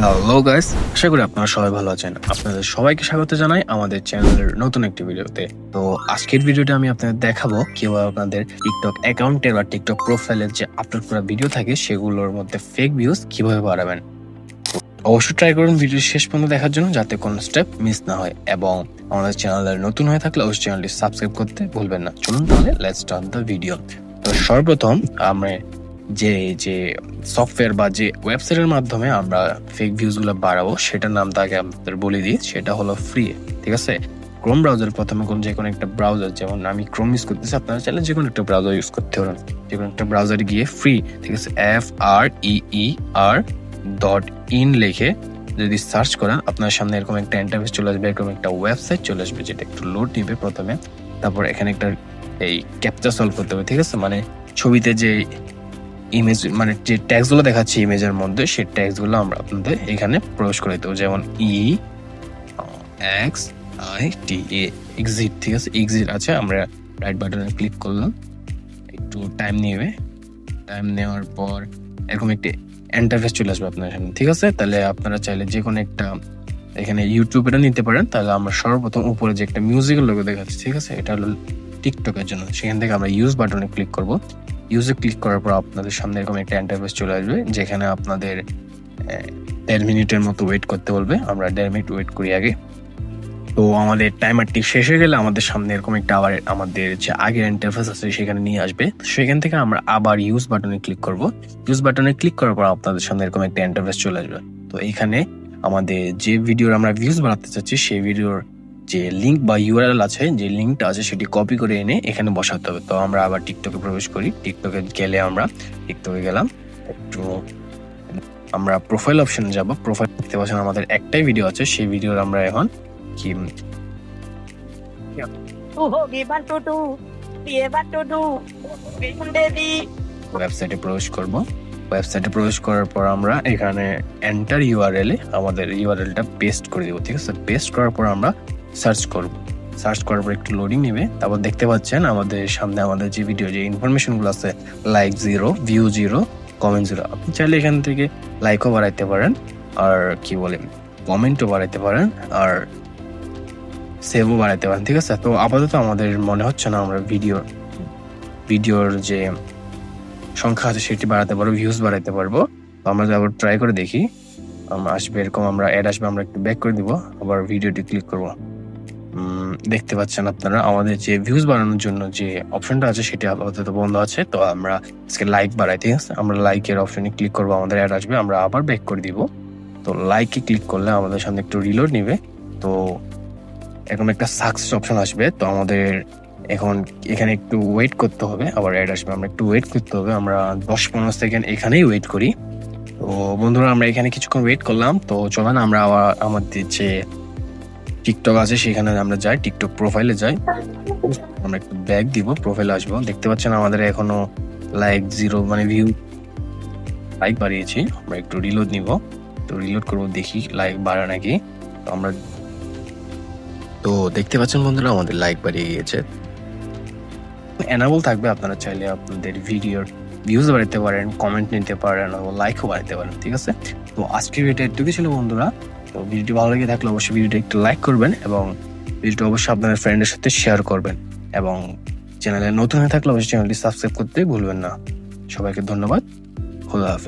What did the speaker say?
Hello guys, আশা করি আপনারা সবাই ভালো আছেন। আপনাদের সবাইকে স্বাগত জানাই আমাদের চ্যানেলের নতুন একটি ভিডিওতে। তো আজকের ভিডিওতে আমি আপনাদের দেখাবো কিভাবে আপনাদের টিকটক অ্যাকাউন্টের বা টিকটক প্রোফাইলের যে আপলোড করা ভিডিও থাকে সেগুলোর মধ্যে ফেক ভিউজ কিভাবে বাড়াবেন। অবশ্যই ট্রাই করুন ভিডিও শেষ পর্যন্ত দেখার জন্য, যাতে কোনো স্টেপ মিস না হয়। এবং আমাদের চ্যানেলের নতুন হয়ে থাকলে অবশ্যই চ্যানেলটি সাবস্ক্রাইব করতে ভুলবেন না। চলুন তাহলে লেটস স্টার্ট দ্য ভিডিও। তো সর্বপ্রথম আমরা যে সফটওয়্যার বা যে ওয়েবসাইটের মাধ্যমে আমরা ফেক ভিউজ গুলো বাড়াবো সেটার নামটা আগে আপনাদের বলে দিই। সেটা হলো ফ্রি, ঠিক আছে। ক্রোম ব্রাউজার প্রথমে যে কোনো একটা ব্রাউজার, যেমন আমি ক্রোম ইউজ করতেছি, আপনারা চাইলে যে কোনো একটা ব্রাউজার ইউজ করতে পারেন। যে কোনো একটা ব্রাউজারে গিয়ে ফ্রি, ঠিক আছে, FREER.in লিখে যদি সার্চ করেন আপনার সামনে এরকম একটা ইন্টারফেস চলে আসবে, এরকম একটা ওয়েবসাইট চলে আসবে, যেটা একটু লোড নিবে প্রথমে। তারপর এখানে একটা এই ক্যাপচা সলভ করতে হবে, ঠিক আছে। মানে ছবিতে যে ইমেজ, মানে যে ট্যাক্স গুলো দেখাচ্ছে ইমেজের মধ্যে, সেই ট্যাক্স গুলো আমরা আপনাদের এখানে প্রবেশ করে দেবো। যেমন EXIT এক্সিট, ঠিক আছে, এক্সিট আছে। আমরা রাইট বাটনে ক্লিক করলাম, একটু টাইম নেবে। টাইম নেওয়ার পর এরকম একটি ইন্টারফেস চলে আসবে আপনার সামনে, ঠিক আছে। তাহলে আপনারা চাইলে যে কোনো একটা এখানে ইউটিউবেরও নিতে পারেন। তাহলে আমরা সর্বপ্রথম উপরে যে একটা মিউজিকের লোগো দেখাচ্ছি, ঠিক আছে, এটা হলো টিকটকের জন্য। সেখান থেকে আমরা ইউজ বাটনে ক্লিক করব। ইউজে ক্লিক করার পর আপনাদের সামনে এরকম একটা ইন্টারফেস চলে আসবে, যেখানে আপনাদের 1.5 মিনিটের মতো ওয়েট করতে বলবে। আমরা 1.5 মিনিট ওয়েট করি আগে। তো আমাদের টাইমারটি শেষ হয়ে গেলে আমাদের সামনে এরকম একটা আবার আমাদের যে আগের ইন্টারফেস আছে সেখানে নিয়ে আসবে। সেখান থেকে আমরা আবার ইউজ বাটনে ক্লিক করব। ইউজ বাটনে ক্লিক করার পর আপনাদের সামনে এরকম একটা ইন্টারফেস চলে আসবে। তো এখানে আমাদের যে ভিডিওর আমরা ভিউজ বাড়াতে চাচ্ছি সেই ভিডিওর যে লিঙ্ক বা ইউআরএল আছে, যে লিঙ্কটা আছে, সেটি কপি করে এনে এখানে বসাতে হবে। তো আমরা আবার টিকটকে প্রবেশ করি। টিকটকে গেলে আমরা টিকটকে গেলাম, একটু আমরা প্রোফাইল অপশনে যাব। প্রোফাইল দেখতে পাচ্ছেন আমাদের একটাই ভিডিও আছে, সেই ভিডিওর আমরা এখন কি ওয়েবসাইটে প্রবেশ করব। ওয়েবসাইটে প্রবেশ করার পর আমরা এখানে এন্টার ইউআরএল এ আমাদের ইউআরএলটা পেস্ট করে দেবো, ঠিক আছে। পেস্ট করার পর আমরা সার্চ করব। সার্চ করার পর একটু লোডিং নেবে। তারপর দেখতে পাচ্ছেন আমাদের সামনে আমাদের যে ভিডিও যে ইনফরমেশনগুলো আছে, লাইক 0, ভিউ 0, কমেন্ট 0। আপনি চাইলে এখান থেকে লাইকও বাড়াইতে পারেন, আর কি বলে কমেন্টও বাড়াইতে পারেন, আর সেভও বাড়াইতে পারেন, ঠিক আছে। তো আপাতত আমাদের মনে হচ্ছে না আমরা ভিডিওর যে সংখ্যা আছে সেটি বাড়াতে পারবো, ভিউজ বাড়াইতে পারবো। তো আমরা আবার ট্রাই করে দেখি। আসবে এরকম, আমরা অ্যাড আসবে, আমরা একটু ব্যাক করে দিব, আবার ভিডিওটি ক্লিক করব। দেখতে পাচ্ছেন আপনারা আমাদের যে ভিউজ বাড়ানোর জন্য যে অপশনটা আছে সেটি আপাতত বন্ধ আছে। তো আমরা আজকে লাইক বাড়াই, ঠিক আছে। আমরা লাইকের অপশনে ক্লিক করবো, আমাদের অ্যাড আসবে, আমরা আবার ব্যাক করে দিব। তো লাইকে ক্লিক করলে আমাদের সামনে একটু রিলোড নিবে। তো এরকম একটা সাকসেস অপশন আসবে। তো আমাদের এখন এখানে একটু ওয়েট করতে হবে, আবার অ্যাড আসবে, আমরা একটু ওয়েট করতে হবে। আমরা 10-15 সেকেন্ড এখানেই ওয়েট করি। তো বন্ধুরা, আমরা এখানে কিছুক্ষণ ওয়েট করলাম। তো চলেন আমরা আবার আমাদের যে টিকটক আছে সেখানে আমরা যাই, টিকটক প্রোফাইলে যাই। আমরা একটু ব্যাক দিব, প্রোফাইলে আসবো। দেখতে পাচ্ছেন আমাদের এখনো লাইক 0, মানে ভিউ লাইক বাড়িয়েছি। আমরা একটু রিলোড নিব, তো রিলোড করবো, দেখি লাইক বাড়ে নাকি। তো আমরা দেখতে পাচ্ছেন বন্ধুরা আমাদের লাইক বাড়িয়ে গিয়েছে। এনাবল থাকবে, আপনারা চাইলে আপনাদের ভিডিওর ভিউজ বাড়াতে পারেন, কমেন্ট নিতে পারেন, লাইকও বাড়াতে পারেন, ঠিক আছে। তো আজকের ভিডিওটা এটুকুই ছিল বন্ধুরা। তো ভিডিওটি ভালো লেগে থাকলে অবশ্যই ভিডিওটা একটু লাইক করবেন, এবং ভিডিওটা অবশ্যই আপনাদের ফ্রেন্ডের সাথে শেয়ার করবেন, এবং চ্যানেলে নতুন হয়ে থাকলে অবশ্যই চ্যানেলটি সাবস্ক্রাইব করতে ভুলবেন না। সবাইকে ধন্যবাদ। খোদা হাফেজ।